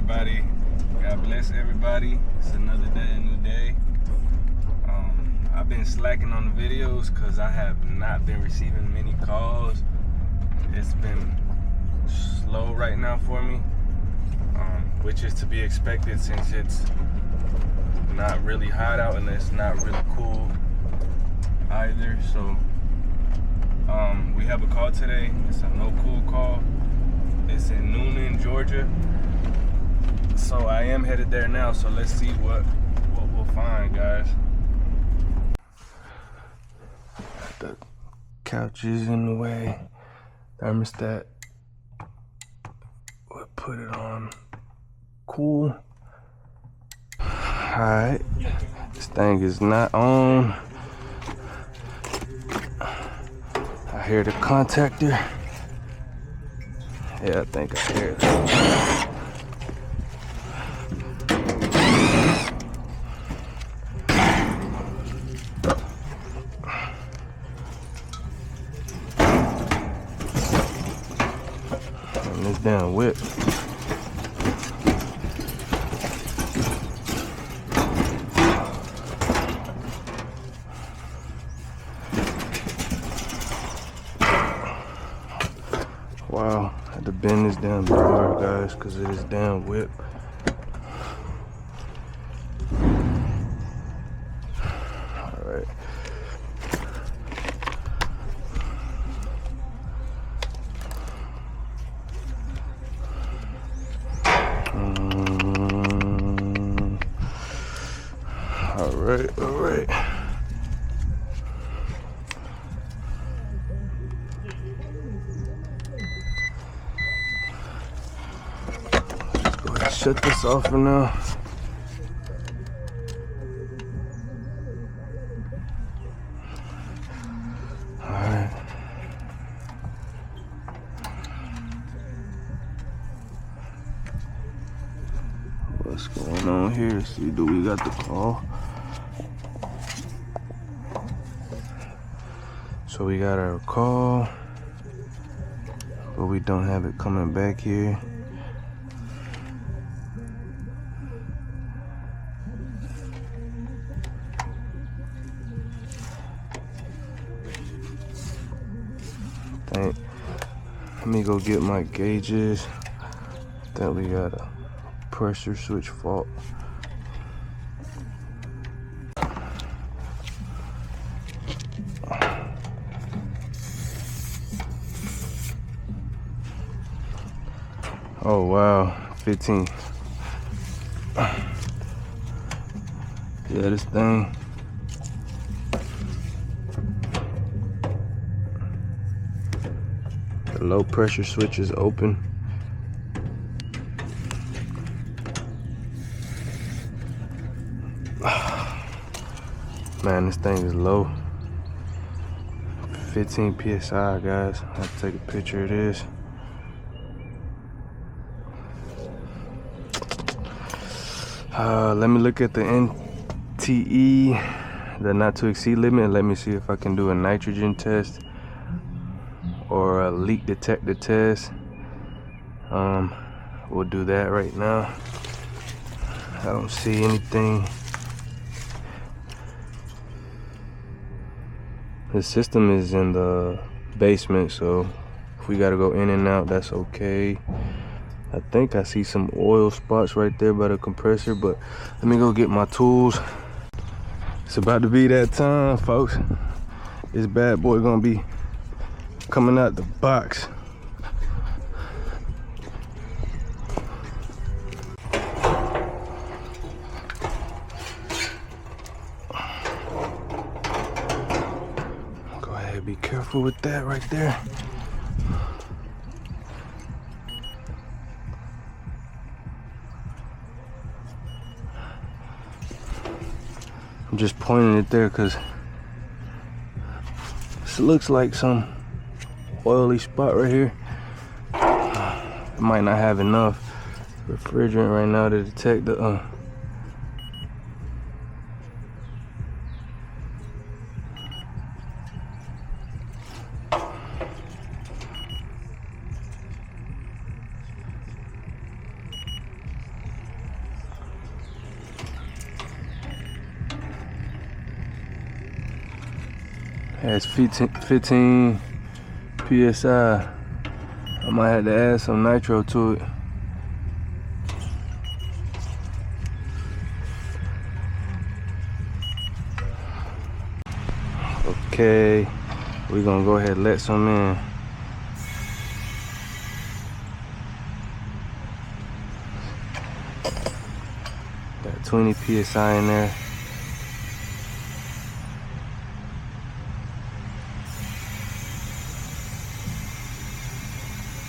everybody. God bless everybody. It's another day, a new day. I've been slacking on the videos because I have not been receiving many calls. It's been slow right now for me, which is to be expected since it's not really hot out and it's not really cool either. So we have a call today. It's a no cool call. It's in Noonan, Georgia. So I am headed there now. So let's see what we'll find, guys. The couch is in the way. Thermostat. We'll put it on cool. Alright. This thing is not on. I hear the contactor. Yeah, I think I hear it. And this damn whip. Wow, I had to bend this damn door, guys, because of this damn whip. Alright. Alright. Shut this off for now. Alright. What's going on here? See, do we got the call? So we got our call, but we don't have it coming back here. Let me go get my gauges. I think we got a pressure switch fault. Oh wow, 15. Yeah, this thing. The low pressure switch is open. Man, this thing is low. 15 PSI, guys. I have to take a picture of this. Let me look at the NTE, the not to exceed limit, and let me see if I can do a nitrogen test or a leak detector test. We'll do that right now. I don't see anything. The system is in the basement, so if we gotta go in and out, that's okay. I think I see some oil spots right there by the compressor, but let me go get my tools. It's about to be that time, folks. This bad boy gonna be coming out the box. Go ahead, be careful with that right there. I'm just pointing it there because this looks like some oily spot right here. It might not have enough refrigerant right now to detect the Has 15 PSI. I might have to add some nitro to it. Okay, we're gonna go ahead and let some in. Got 20 PSI in there.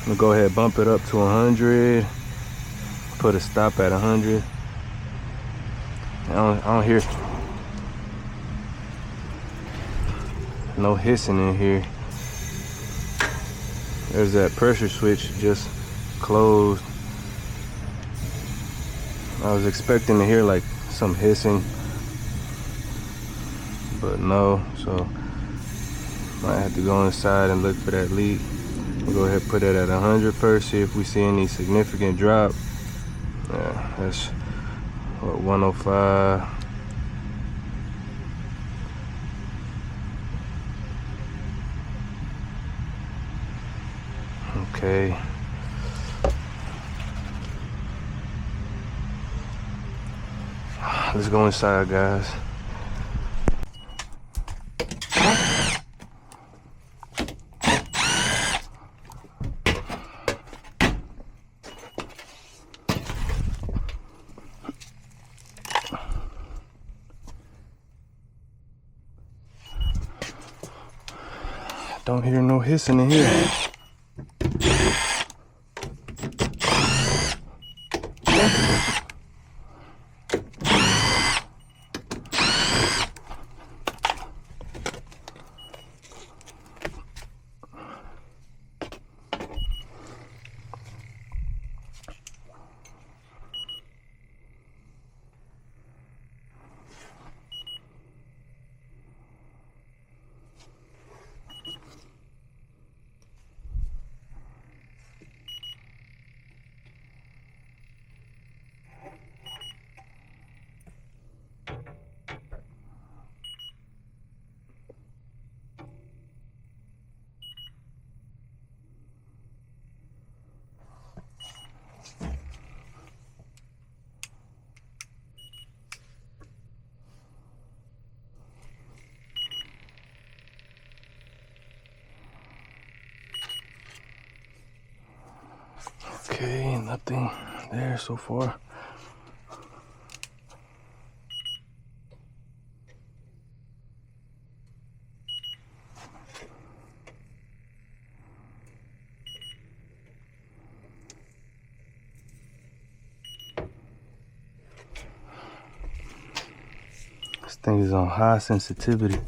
I'm gonna go ahead and bump it up to 100. Put a stop at 100. I don't hear no hissing in here. There's that pressure switch just closed. I was expecting to hear like some hissing, but no. So might have to go inside and look for that leak. We'll go ahead and put it at 100 first, see if we see any significant drop. Yeah, that's what, 105. Okay. Let's go inside, guys. Don't hear no hissing in here. Okay, nothing there so far. This thing is on high sensitivity.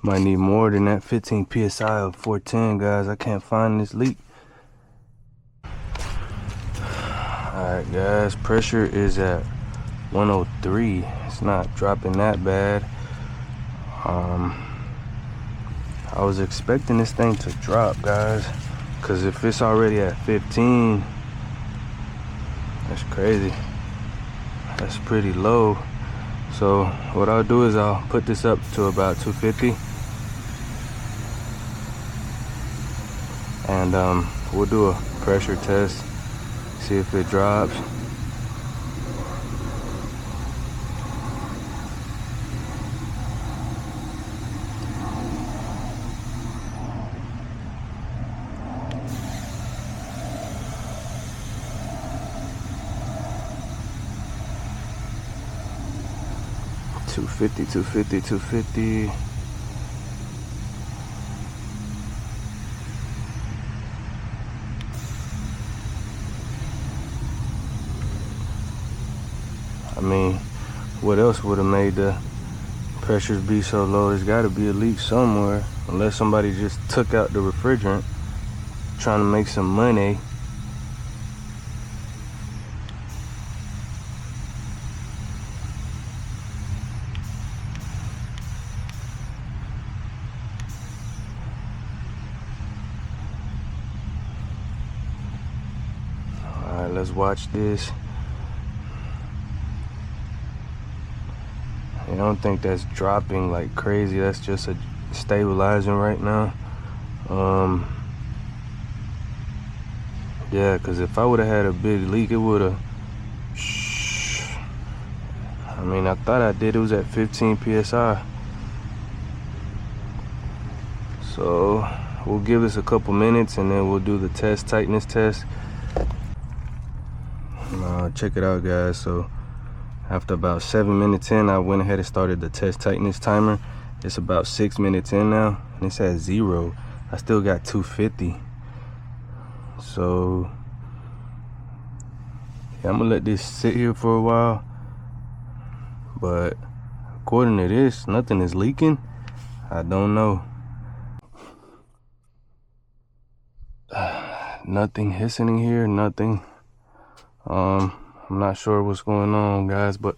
Might need more than that 15 PSI of 410, guys. I can't find this leak. Alright, guys, pressure is at 103. It's not dropping that bad. I was expecting this thing to drop, guys, because if it's already at 15, that's crazy. That's pretty low. So what I'll do is I'll put this up to about 250, and we'll do a pressure test, see if it drops. $250, $250, $250. I mean, what else would have made the pressures be so low? There's got to be a leak somewhere, unless somebody just took out the refrigerant trying to make some money. guys, watch this. I don't think that's dropping like crazy. That's just a stabilizing right now. Yeah, because if I would have had a big leak, it would have. I mean, I thought I did. It was at 15 psi. So we'll give this a couple minutes and then we'll do the test, tightness test. Check it out, guys. So after about 7 minutes in, I went ahead and started the test tightness timer. It's about 6 minutes in now and it's at 0. I still got 250. So yeah, I'm gonna let this sit here for a while, but according to this, nothing is leaking. I don't know. Nothing hissing in here, nothing. I'm not sure what's going on, guys, but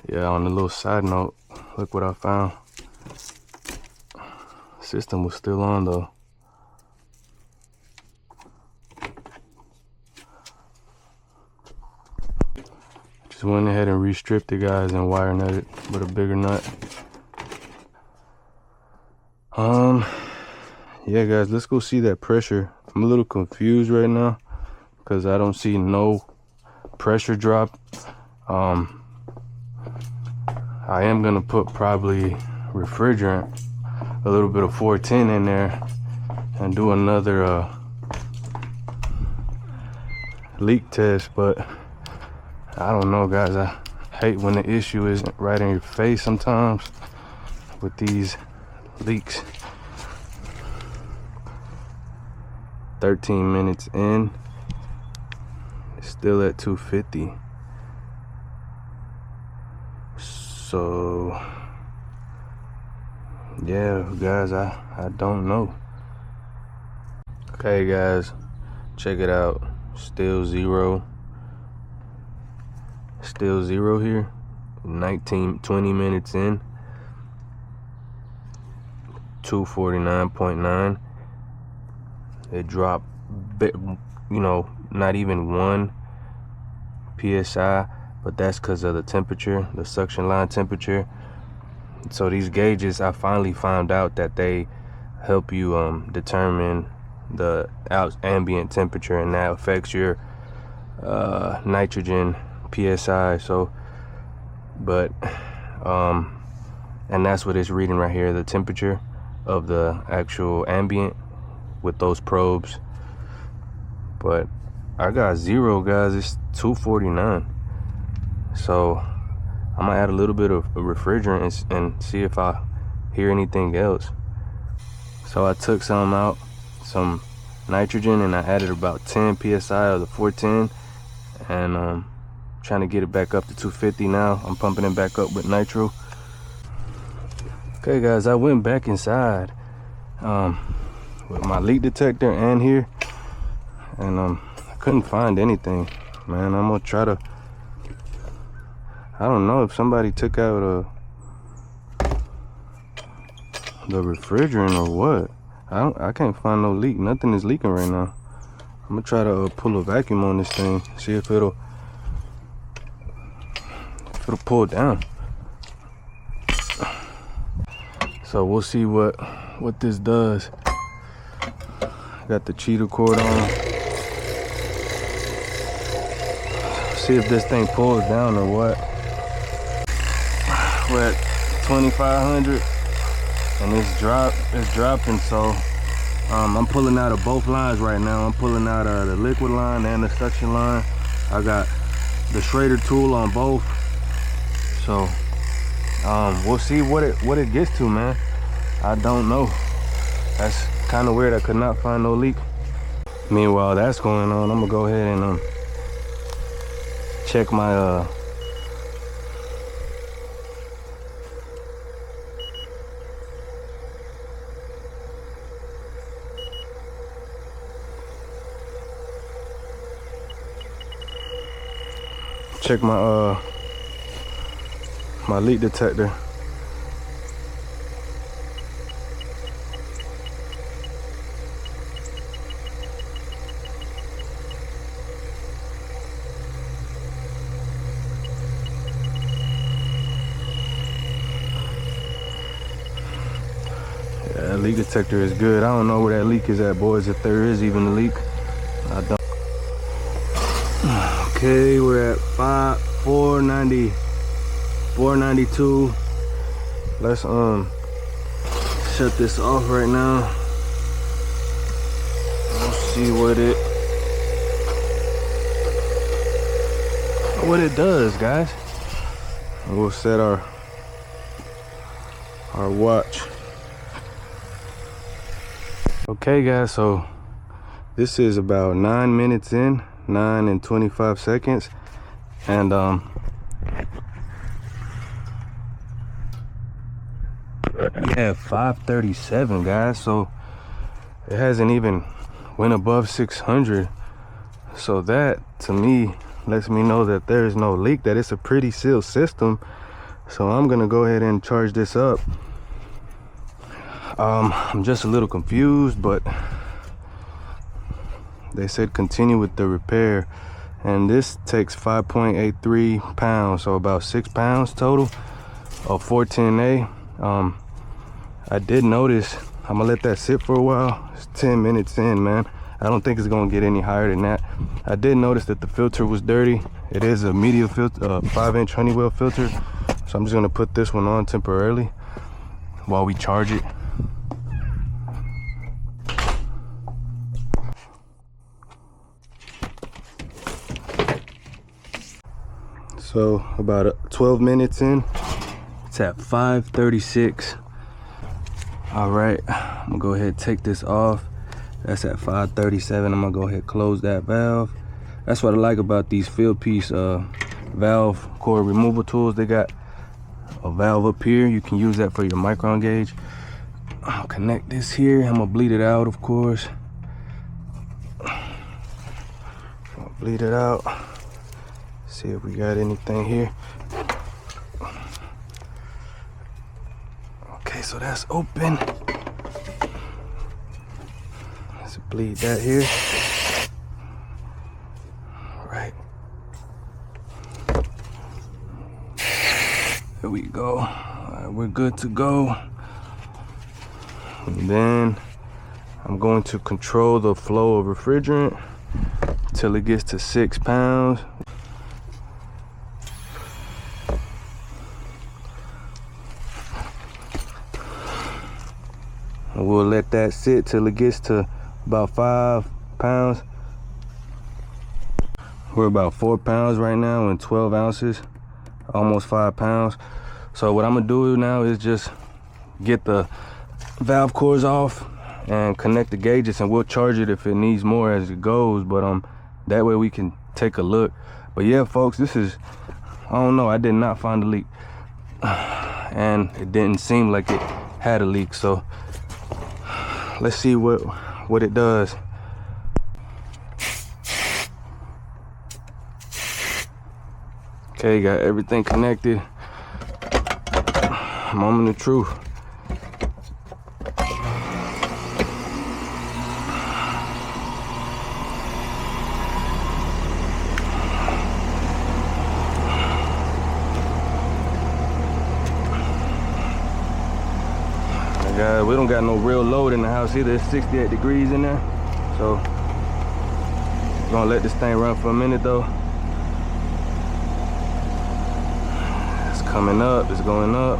yeah, on a little side note, look what I found. System was still on though. Just went ahead and restripped it, guys, and wire nutted with a bigger nut. Yeah, guys, let's go see that pressure. I'm a little confused right now because I don't see no pressure drop. I am gonna put probably refrigerant, a little bit of 410 in there, and do another leak test, but I don't know, guys. I hate when the issue isn't right in your face sometimes with these leaks. 13 minutes in, it's still at 250. So yeah, guys, I don't know. Okay, guys, check it out. Still 0 here. 20 minutes in, 249.9. It dropped, not even 1 psi, but that's because of the temperature, the suction line temperature. So these gauges, I finally found out that they help you determine the ambient temperature, and that affects your nitrogen psi. So, but and that's what it's reading right here, the temperature of the actual ambient with those probes. But I got 0, guys. It's 249. So I'm gonna add a little bit of refrigerant and see if I hear anything else. So I took some out, some nitrogen, and I added about 10 psi of the 410, and trying to get it back up to 250 now. I'm pumping it back up with nitro. Okay, guys, I went back inside with my leak detector and here, and I couldn't find anything, man. I'm gonna try to, I don't know if somebody took out the refrigerant or what. I can't find no leak. Nothing is leaking right now. I'm gonna try to pull a vacuum on this thing, see if it'll pull down. So we'll see what this does. Got the cheater cord on. See if this thing pulls down or what. We're at 2,500 and it's dropping. So I'm pulling out of both lines right now. I'm pulling out of the liquid line and the suction line. I got the Schrader tool on both. So we'll see what it gets to, man. I don't know. That's kind of weird. I could not find no leak. Meanwhile that's going on, I'm gonna go ahead and check my my leak detector. leak detector is good. I don't know where that leak is at, boys, if there is even a leak. I don't. Okay, we're at 492. Let's shut this off right now. Let's see what it does, guys. And we'll set our watch. Okay, guys, so this is about 9 minutes in, 9 and 25 seconds, and yeah, 537, guys. So it hasn't even went above 600. So that to me lets me know that there is no leak, that it's a pretty sealed system. So I'm gonna go ahead and charge this up. I'm just a little confused, but they said continue with the repair, and this takes 5.83 pounds, so about 6 pounds total of 410A. I did notice, I'm gonna let that sit for a while. It's 10 minutes in, man. I don't think it's gonna get any higher than that. I did notice that the filter was dirty. It is a media filter, 5-inch Honeywell filter. So I'm just gonna put this one on temporarily while we charge it. So about 12 minutes in, it's at 536. All right, I'm gonna go ahead and take this off. That's at 537. I'm gonna go ahead and close that valve. That's what I like about these field piece valve cord removal tools. They got a valve up here. You can use that for your micron gauge. I'll connect this here. I'm gonna bleed it out, of course. I'll bleed it out. See if we got anything here. Okay, so that's open. Let's bleed that here. All right. There we go. All right, we're good to go. And then I'm going to control the flow of refrigerant till it gets to 6 pounds. And we'll let that sit till it gets to about 5 pounds. We're about 4 pounds right now and 12 ounces, almost 5 pounds. So what I'm gonna do now is just get the valve cores off and connect the gauges, and we'll charge it if it needs more as it goes. But that way we can take a look. But yeah, folks, this is, I don't know, I did not find a leak, and it didn't seem like it had a leak. So let's see what it does. Okay, got everything connected. Moment of truth. Guys, we don't got no real load in the house either. It's 68 degrees in there. So we're gonna let this thing run for a minute though. It's coming up, it's going up.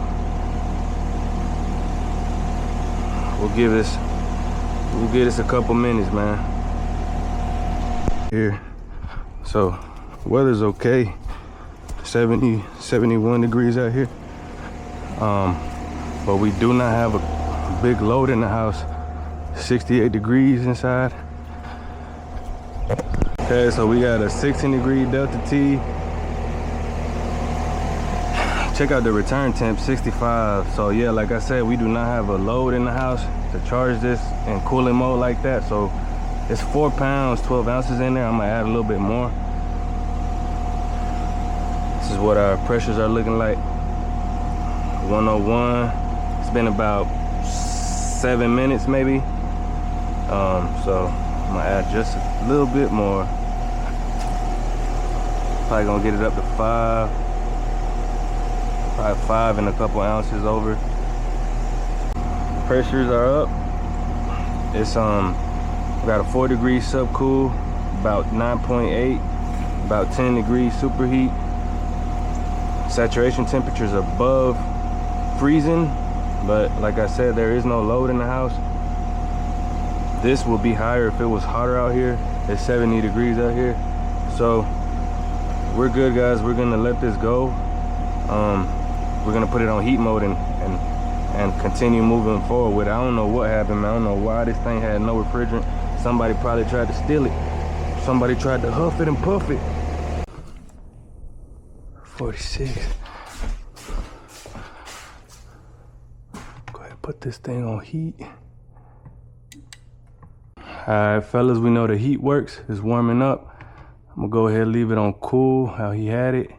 We'll give this a couple minutes, man. Here. So weather's okay. 70, 71 degrees out here. But we do not have a big load in the house. 68 degrees inside. Okay, so we got a 16-degree Delta T. Check out the return temp, 65. So yeah, like I said, we do not have a load in the house to charge this in cooling mode like that. So it's 4 pounds, 12 ounces in there. I'm gonna add a little bit more. This is what our pressures are looking like. 101. It's been about 7 minutes maybe. So I'm gonna add just a little bit more. Probably gonna get it up to 5. Probably 5 and a couple ounces over. pressures are up. It's we got a 4 degrees subcool, about 9.8, about 10 degrees superheat. Saturation temperatures above freezing, but like I said, there is no load in the house. This will be higher if it was hotter out here. It's 70 degrees out here, so we're good, guys. We're gonna let this go. We're gonna put it on heat mode and continue moving forward with it. I don't know what happened, man. I don't know why this thing had no refrigerant. Somebody probably tried to steal it. Somebody tried to huff it and puff it. 46. Go ahead and put this thing on heat. Alright, fellas, we know the heat works. It's warming up. I'm gonna go ahead and leave it on cool how he had it.